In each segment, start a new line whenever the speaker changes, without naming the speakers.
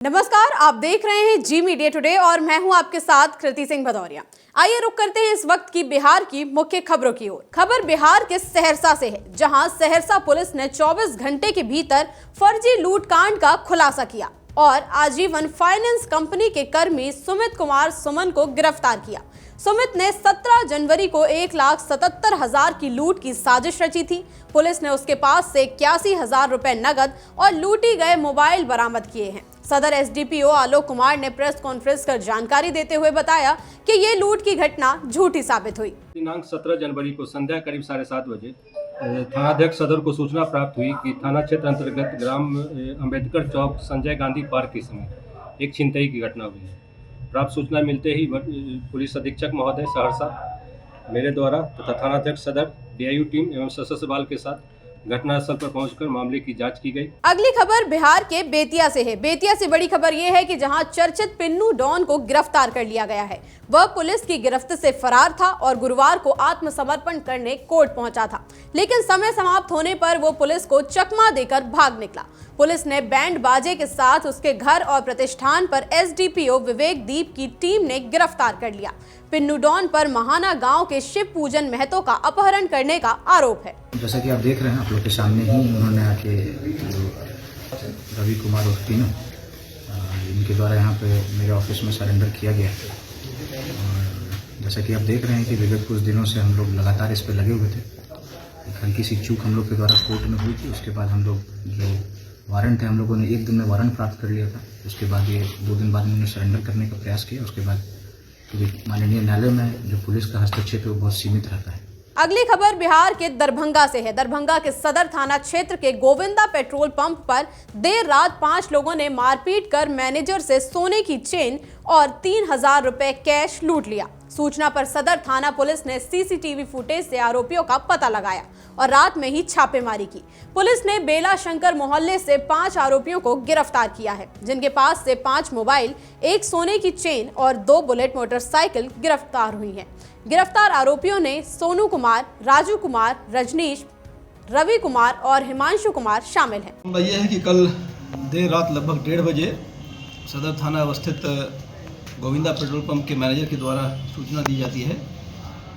नमस्कार, आप देख रहे हैं जी मीडिया टुडे और मैं हूं आपके साथ कृति सिंह भदौरिया। आइए रुक करते हैं इस वक्त की बिहार की मुख्य खबरों की ओर। खबर बिहार के सहरसा से है, जहां सहरसा पुलिस ने 24 घंटे के भीतर फर्जी लूटकांड का खुलासा किया और आजीवन फाइनेंस कंपनी के कर्मी सुमित कुमार सुमन को गिरफ्तार किया। सुमित ने 17 जनवरी को 1,77,000 की लूट की साजिश रची थी। पुलिस ने उसके पास से 81,000 रुपए नगद और लूटी गए मोबाइल बरामद किए हैं। सदर एसडीपीओ आलोक कुमार ने प्रेस कॉन्फ्रेंस कर जानकारी देते हुए बताया कि ये लूट की घटना झूठी साबित हुई।
दिनांक 17 जनवरी को संध्या करीब 7:30 बजे थानाध्यक्ष सदर को सूचना प्राप्त हुई कि थाना क्षेत्र अंतर्गत ग्राम अंबेडकर चौक संजय गांधी पार्क के समय एक छिनतई की घटना हुई है। प्राप्त सूचना मिलते ही पुलिस अधीक्षक महोदय सहरसा मेरे द्वारा तथा थानाध्यक्ष सदर डीआईयू टीम एवं सशस्त्र बल के साथ घटनास्थल पर पहुंचकर मामले की जांच की गई।
अगली खबर बिहार के बेतिया से है। बेतिया से बड़ी खबर यह है कि जहां चर्चित पिन्नू डॉन को गिरफ्तार कर लिया गया है। वह पुलिस की गिरफ्त से फरार था और गुरुवार को आत्मसमर्पण करने कोर्ट पहुंचा था, लेकिन समय समाप्त होने पर वो पुलिस को चकमा देकर भाग निकला। पुलिस ने बैंड बाजे के साथ उसके घर और प्रतिष्ठान पर एसडीपीओ विवेक दीप की टीम ने गिरफ्तार कर लिया। पिन्नू डॉन पर महाना गांव के शिव पूजन महतो का अपहरण करने का आरोप है।
जैसा कि आप देख रहे हैं, आप लोग के सामने ही उन्होंने आके रवि कुमार और तीनों इनके द्वारा यहाँ पे मेरे ऑफिस में सरेंडर किया गया। और जैसा कि आप देख रहे हैं कि विगत कुछ दिनों से हम लोग लगातार इस पे लगे हुए थे। एक हल्की सी चूक हम लोग के द्वारा कोर्ट में हुई थी। उसके बाद हम लोग जो वारंट है, हम लोगों ने एक दिन में वारंट प्राप्त कर लिया था। उसके बाद ये 2 दिन बाद उन्होंने सरेंडर करने का प्रयास किया। उसके बाद माननीय न्यायालय में जो पुलिस का हस्तक्षेप है वो बहुत सीमित रहता है।
अगली खबर बिहार के दरभंगा से है। दरभंगा के सदर थाना क्षेत्र के गोविंदा पेट्रोल पंप पर देर रात 5 लोगों ने मारपीट कर मैनेजर से सोने की चेन और 3,000 रुपए कैश लूट लिया। सूचना पर सदर थाना पुलिस ने सीसीटीवी फुटेज से आरोपियों का पता लगाया और रात में ही छापेमारी की। पुलिस ने बेला शंकर मोहल्ले से 5 आरोपियों को गिरफ्तार किया है, जिनके पास से 5 मोबाइल, 1 सोने की चेन और 2 बुलेट मोटरसाइकिल गिरफ्तार हुई हैं। गिरफ्तार आरोपियों ने सोनू कुमार, राजू कुमार, रजनीश, रवि कुमार और हिमांशु कुमार शामिल हैं।
यह है कि कल देर रात लगभग 1:30 बजे सदर थाना अवस्थित गोविंदा पेट्रोल पंप के मैनेजर के द्वारा सूचना दी जाती है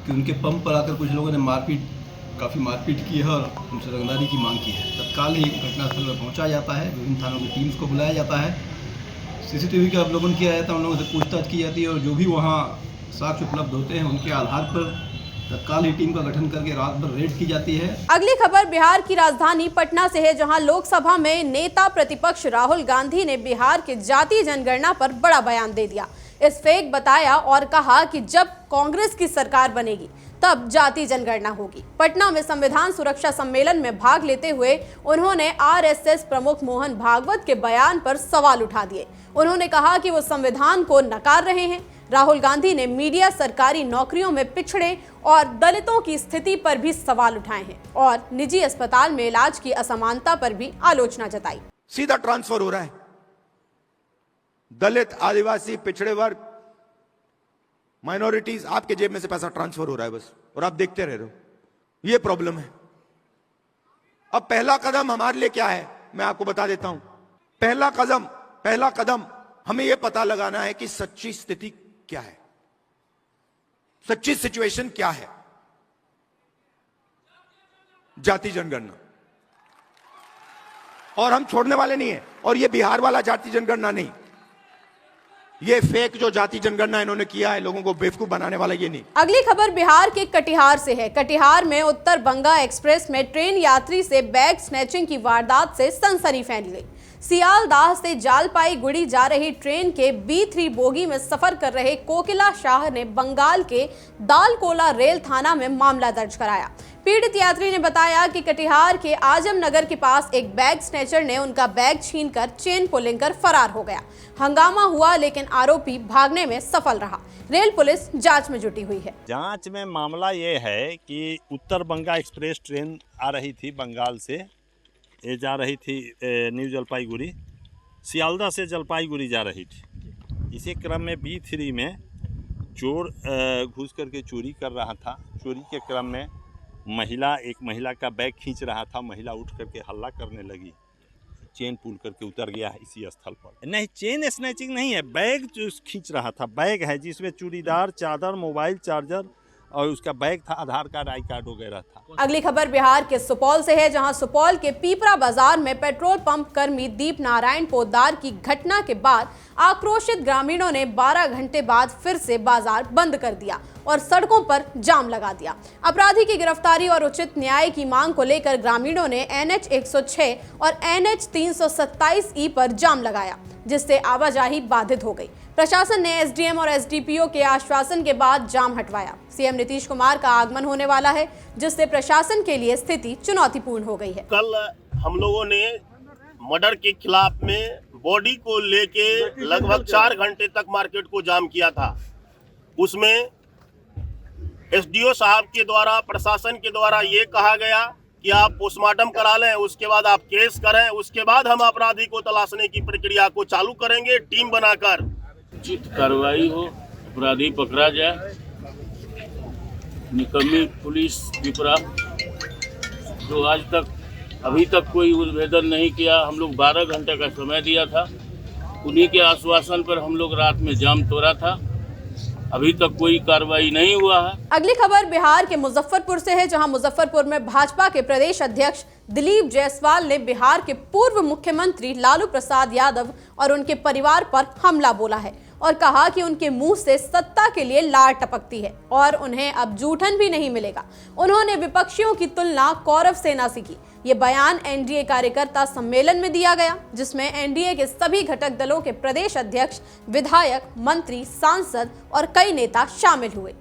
कि उनके पंप पर आकर कुछ लोगों ने काफ़ी मारपीट की है और उनसे रंगदारी की मांग की है। तत्काल ही घटनास्थल पर पहुंचा जाता है। विभिन्न थानों की टीम्स को बुलाया जाता है, सीसीटीवी का अवलोकन किया जाता है, उन लोगों से पूछताछ की जाती है और जो भी वहाँ साक्ष्य उपलब्ध होते हैं उनके आधार पर तत्काल ही टीम का गठन करके रात भर रेड की जाती है।
अगली खबर बिहार की राजधानी पटना से है, जहां लोकसभा में नेता प्रतिपक्ष राहुल गांधी ने बिहार के जाति जनगणना पर बड़ा बयान दे दिया। इस फेक बताया और कहा कि जब कांग्रेस की सरकार बनेगी तब जाति जनगणना होगी। पटना में संविधान सुरक्षा सम्मेलन में भाग लेते हुए उन्होंने आरएसएस प्रमुख मोहन भागवत के बयान पर सवाल उठा दिए। उन्होंने कहा कि वो संविधान को नकार रहे हैं। राहुल गांधी ने मीडिया, सरकारी नौकरियों में पिछड़े और दलितों की स्थिति पर भी सवाल उठाए हैं और निजी अस्पताल में इलाज की असमानता पर भी आलोचना जताई।
सीधा ट्रांसफर हो रहा है, दलित, आदिवासी, पिछड़े वर्ग, माइनॉरिटीज, आपके जेब में से पैसा ट्रांसफर हो रहा है बस, और आप देखते रह रहे हो। ये प्रॉब्लम है। अब पहला कदम हमारे लिए क्या है, मैं आपको बता देता हूं। पहला कदम हमें यह पता लगाना है कि सच्ची स्थिति क्या है, सच्ची सिचुएशन क्या है। जाति जनगणना, और हम छोड़ने वाले नहीं है। और ये बिहार वाला जाति जनगणना नहीं, ये फेक जो जाति जनगणना इन्होंने किया है, लोगों को बेवकूफ बनाने वाला ये नहीं।
अगली खबर बिहार के कटिहार से है। कटिहार में उत्तर बंगा एक्सप्रेस में ट्रेन यात्री से बैग स्नैचिंग की वारदात से सनसनी फैल गई। सियालदाह से जलपाईगुड़ी जा रही ट्रेन के B3 बोगी में सफर कर रहे कोकिला शाह ने बंगाल के दालकोला रेल थाना में मामला दर्ज कराया। पीड़ित यात्री ने बताया कि कटिहार के आजमनगर के पास एक बैग स्नैचर ने उनका बैग छीनकर चेन पुलिंग कर फरार हो गया। हंगामा हुआ, लेकिन आरोपी भागने में सफल रहा। रेल पुलिस जांच में जुटी हुई है।
जांच में मामला ये है कि उत्तर बंगा एक्सप्रेस ट्रेन आ रही थी बंगाल से, ये जा रही थी न्यू जलपाईगुड़ी, सियालदा से जलपाईगुड़ी जा रही थी। इसी क्रम में B3 में चोर घुस करके चोरी कर रहा था। चोरी के क्रम में एक महिला का बैग खींच रहा था। महिला उठ करके हल्ला करने लगी। चेन पुल करके उतर गया है इसी स्थल पर। नहीं, चेन स्नैचिंग नहीं है, बैग जो खींच रहा था, बैग है जिसमें चूड़ीदार, चादर, मोबाइल चार्जर और उसका बैग था, आधार कार्ड, आई कार्ड वगैरह था।
अगली खबर बिहार के सुपौल से है, जहां सुपौल के पीपरा बाजार में पेट्रोल पंप कर्मी दीप नारायण पोद्दार की घटना के बाद आक्रोशित ग्रामीणों ने 12 घंटे बाद फिर से बाजार बंद कर दिया और सड़कों पर जाम लगा दिया। अपराधी की गिरफ्तारी और उचित न्याय की मांग को लेकर ग्रामीणों ने NH 106 और NH 327E पर जाम लगाया, जिससे आवाजाही बाधित हो गई। प्रशासन ने SDM और SDPO के आश्वासन के बाद जाम हटवाया। CM नीतीश कुमार का आगमन होने वाला है, जिससे प्रशासन के लिए स्थिति चुनौतीपूर्ण हो गई है।
कल हम लोगों ने मर्डर के खिलाफ में बॉडी को लेके लगभग 4 घंटे तक मार्केट को जाम किया था। उसमें SDO साहब के द्वारा, प्रशासन के द्वारा ये कहा गया कि आप पोस्टमार्टम करा लें, उसके बाद आप केस करें, उसके बाद हम अपराधी को तलाशने की प्रक्रिया को चालू करेंगे टीम बनाकर।
उचित कार्रवाई हो, अपराधी पकड़ा जाए। निकम्मी पुलिस पिपरा जो आज तक अभी तक कोई उद्भेदन नहीं किया, हम लोग 12 घंटे का समय दिया था, उन्हीं के आश्वासन पर हम लोग रात में जाम तोड़ा था, अभी तक कोई कार्रवाई नहीं हुआ है।
अगली खबर बिहार के मुजफ्फरपुर से है, जहां मुजफ्फरपुर में भाजपा के प्रदेश अध्यक्ष दिलीप जायसवाल ने बिहार के पूर्व मुख्यमंत्री लालू प्रसाद यादव और उनके परिवार पर हमला बोला है और कहा कि उनके मुंह से सत्ता के लिए लार टपकती है और उन्हें अब जूठन भी नहीं मिलेगा। उन्होंने विपक्षियों की तुलना कौरव सेना से की। ये बयान NDA कार्यकर्ता सम्मेलन में दिया गया, जिसमें NDA के सभी घटक दलों के प्रदेश अध्यक्ष, विधायक, मंत्री, सांसद और कई नेता शामिल हुए।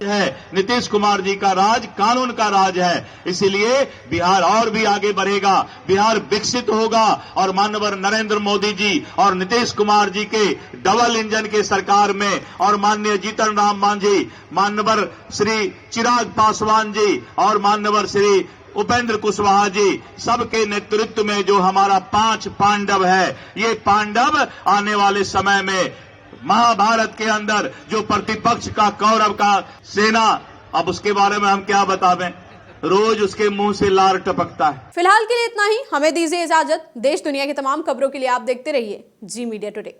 नीतीश कुमार जी का राज कानून का राज है, इसलिए बिहार और भी आगे बढ़ेगा, बिहार विकसित होगा और माननीय नरेंद्र मोदी जी और नीतीश कुमार जी के डबल इंजन के सरकार में और माननीय जीतन राम मांझी, माननीय श्री चिराग पासवान जी और माननीय श्री उपेंद्र कुशवाहा जी सबके नेतृत्व में जो हमारा 5 पांडव है, ये पांडव आने वाले समय में महाभारत के अंदर जो प्रतिपक्ष का कौरव का सेना, अब उसके बारे में हम क्या बतावें, रोज उसके मुंह से लार टपकता है।
फिलहाल के लिए इतना ही, हमें दीजिए इजाजत। देश दुनिया की तमाम खबरों के लिए आप देखते रहिए जी मीडिया टुडे।